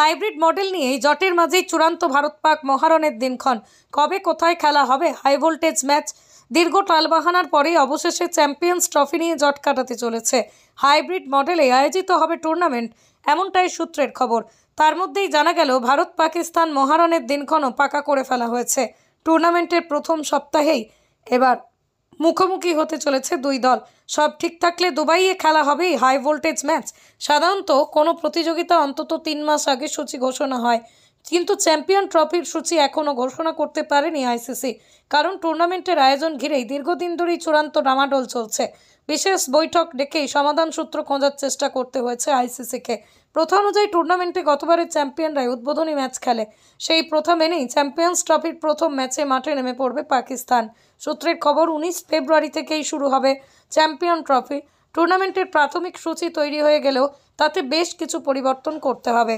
Hybrid model নিয়ে জটের মাঝেই চূড়ান্ত ভারত পাক মহারণের দিনক্ষণ। কবে কোথায় খেলা হবে হাই ভোল্টেজ ম্যাচ? দীর্ঘ টালবাহানার পরেই অবশেষে চ্যাম্পিয়ন্স ট্রফি নিয়ে জট কাটাতে চলেছে। হাইব্রিড মডেলে আয়োজিত হবে টুর্নামেন্ট, এমনটাই সূত্রের খবর। তার মধ্যেই জানা গেল ভারত পাকিস্তান মহারণের দিনক্ষণও পাকা করে ফেলা হয়েছে। টুর্নামেন্টের প্রথম সপ্তাহেই এবার মুখোমুখি হতে চলেছে দুই দল। সব ঠিক থাকলে দুবাইয়ে খেলা হবেই হাই ভোল্টেজ ম্যাচ। সাধারণত কোনো প্রতিযোগিতা অন্তত 3 মাস আগে সূচি ঘোষণা হয়, কিন্তু চ্যাম্পিয়ন ট্রফির সূচি এখনও ঘোষণা করতে পারেনি আইসিসি। কারণ টুর্নামেন্টের আয়োজন ঘিরেই দীর্ঘদিন ধরেই চূড়ান্ত ডামাডোল চলছে। বিশেষ বৈঠক ডেকেই সমাধান সূত্র খোঁজার চেষ্টা করতে হয়েছে আইসিসিকে। প্রথা অনুযায়ী টুর্নামেন্টে গতবারের চ্যাম্পিয়নরাই উদ্বোধনী ম্যাচ খেলে। সেই প্রথা মেনেই চ্যাম্পিয়ন্স ট্রফির প্রথম ম্যাচে মাঠে নেমে পড়বে পাকিস্তান। সূত্রের খবর, 19 ফেব্রুয়ারি থেকেই শুরু হবে চ্যাম্পিয়ন ট্রফি। টুর্নামেন্টের প্রাথমিক সূচি তৈরি হয়ে গেলেও তাতে বেশ কিছু পরিবর্তন করতে হবে।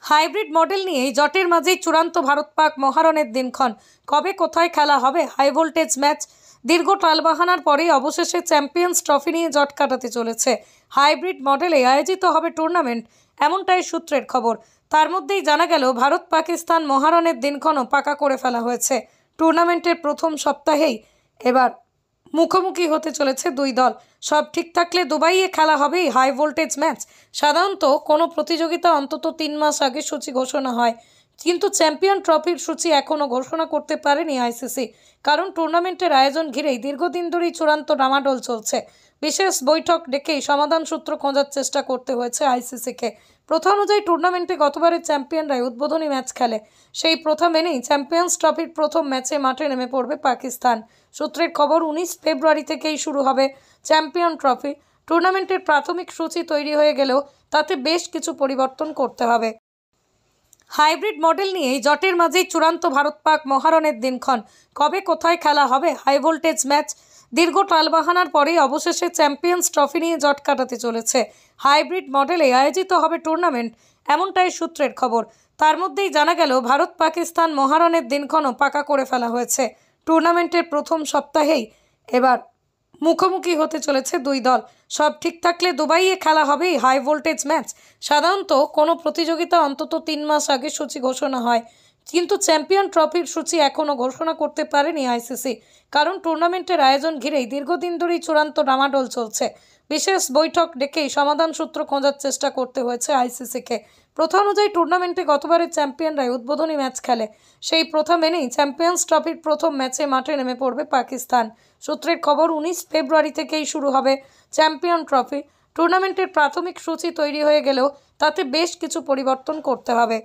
হাইব্রিড মডেল নিয়ে জটের মাঝেই চূড়ান্ত ভারত পাক মহারণের দিনক্ষণ। কবে কোথায় খেলা হবে হাই ভোল্টেজ ম্যাচ? দীর্ঘ টালবাহানার পরেই অবশেষে চ্যাম্পিয়ন্স ট্রফি নিয়ে জট কাটাতে চলেছে। হাইব্রিড মডেলে আয়োজিত হবে টুর্নামেন্ট, এমনটাই সূত্রের খবর। তার মধ্যেই জানা গেল ভারত পাকিস্তান মহারণের দিনক্ষণও পাকা করে ফেলা হয়েছে। টুর্নামেন্টের প্রথম সপ্তাহেই এবার মুখোমুখি হতে চলেছে দুই দল। সব ঠিক থাকলে দুবাইয়ে খেলা হবেই হাই ভোল্টেজ ম্যাচ। সাধারণত কোনো প্রতিযোগিতা অন্তত 3 মাস আগে সূচি ঘোষণা হয়, কিন্তু চ্যাম্পিয়ন ট্রফির সূচি এখনও ঘোষণা করতে পারেনি আইসিসি। কারণ টুর্নামেন্টের আয়োজন ঘিরেই দীর্ঘদিন ধরেই চূড়ান্ত ডামাডোল চলছে। বিশেষ বৈঠক ডেকেই সমাধান সূত্র খোঁজার চেষ্টা করতে হয়েছে আইসিসিকে। প্রথা অনুযায়ী টুর্নামেন্টে গতবারের চ্যাম্পিয়নরাই উদ্বোধনী ম্যাচ খেলে। সেই প্রথা মেনেই চ্যাম্পিয়ন্স ট্রফির প্রথম ম্যাচে মাঠে নেমে পড়বে পাকিস্তান। সূত্রের খবর, 19 ফেব্রুয়ারি থেকেই শুরু হবে চ্যাম্পিয়ন ট্রফি। টুর্নামেন্টের প্রাথমিক সূচি তৈরি হয়ে গেলেও তাতে বেশ কিছু পরিবর্তন করতে হবে। হাইব্রিড মডেল নিয়ে জটের মাঝেই চূড়ান্ত ভারত পাক মহারণের দিনক্ষণ। কবে কোথায় খেলা হবে হাই ভোল্টেজ ম্যাচ? দীর্ঘ টালবাহানার পরেই অবশেষে চ্যাম্পিয়ন্স ট্রফি নিয়ে জট কাটাতে চলেছে। হাইব্রিড মডেলে আয়োজিত হবে টুর্নামেন্ট, এমনটাই সূত্রের খবর। তার মধ্যেই জানা গেল ভারত পাকিস্তান মহারণের দিনক্ষণও পাকা করে ফেলা হয়েছে। টুর্নামেন্টের প্রথম সপ্তাহেই এবার মুখোমুখি হতে চলেছে দুই দল। সব ঠিক থাকলে দুবাইয়ে খেলা হবেই হাই ভোল্টেজ ম্যাচ। সাধারণত কোনো প্রতিযোগিতা অন্তত 3 মাস আগে সূচি ঘোষণা হয়, কিন্তু চ্যাম্পিয়ন ট্রফির সূচি এখনও ঘোষণা করতে পারেনি আইসিসি। কারণ টুর্নামেন্টের আয়োজন ঘিরেই দীর্ঘদিন ধরেই চূড়ান্ত ডামাডোল চলছে। বিশেষ বৈঠক ডেকেই সমাধান সূত্র খোঁজার চেষ্টা করতে হয়েছে আইসিসিকে। প্রথা অনুযায়ী টুর্নামেন্টে গতবারের চ্যাম্পিয়নরাই উদ্বোধনী ম্যাচ খেলে। সেই প্রথা মেনেই চ্যাম্পিয়ন্স ট্রফির প্রথম ম্যাচে মাঠে নেমে পড়বে পাকিস্তান। সূত্রের খবর, 19 ফেব্রুয়ারি থেকেই শুরু হবে চ্যাম্পিয়ন ট্রফি। টুর্নামেন্টের প্রাথমিক সূচি তৈরি হয়ে গেলেও তাতে বেশ কিছু পরিবর্তন করতে হবে।